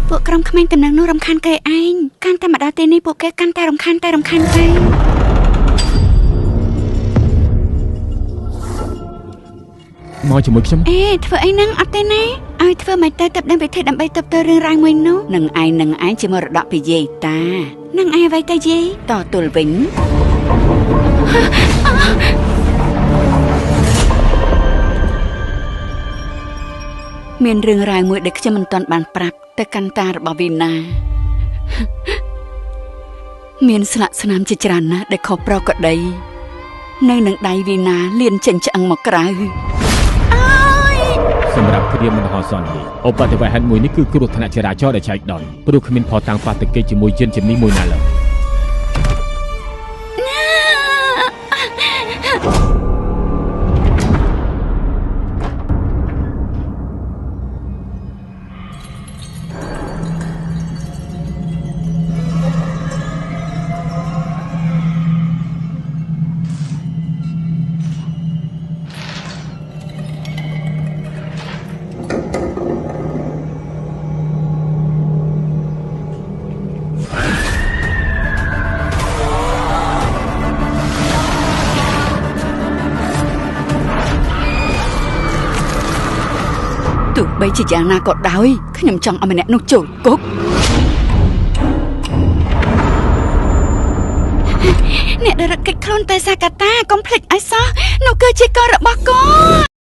ពួកក្រុមក្មេងតំណឹងនោះរំខានគេឯងកាន់តែមកដល់ទីនេះពួកគេកាន់តែរំខានទៅមកជាមួយខ្ញុំអេធ្វើអីហ្នឹងអត់ទេណាឲ្យធ្វើមិនទៅទៅដឹងវិធីដើម្បីទប់ទល់រឿងរ៉ាវមួយនោះនឹងឯងជាមរតកពីយាយតានឹងឯងអ្វីទៅយាយតទល់វិញមានរឿងរ៉ាវមួយដែលខ្ញុំមិនទាន់បានប្រាប់ទៅកាន់តារបស់វីណាមានស្លាកស្នាមជាច្រើនណាស់ដែលខុសប្រក្រតីនៅនឹងដៃវីណាលៀនចេញឆ្អឹងមកក្រៅសម្រាប់គ្រាមន្តហោសន្ននេះឧបទ្ទវហេតុមួយនេះគឺគ្រោះថ្នាក់ចរាចរណ៍ដែលចែកដន្យព្រោះគ្មានផតាំងប៉ះទង្គិចជាមួយយានជំនិះមួយណាឡើយទោះបីជាយ៉ាងណាក៏ដោយខ្ញុំចង់ឲ្យម្នាក់នោះចូលគុកអ្នកដែលរត់គេចខ្លួនទៅសាកាតាកុំភ្លេចឲ្យសោះនោះគឺជាកូនរបស់កូន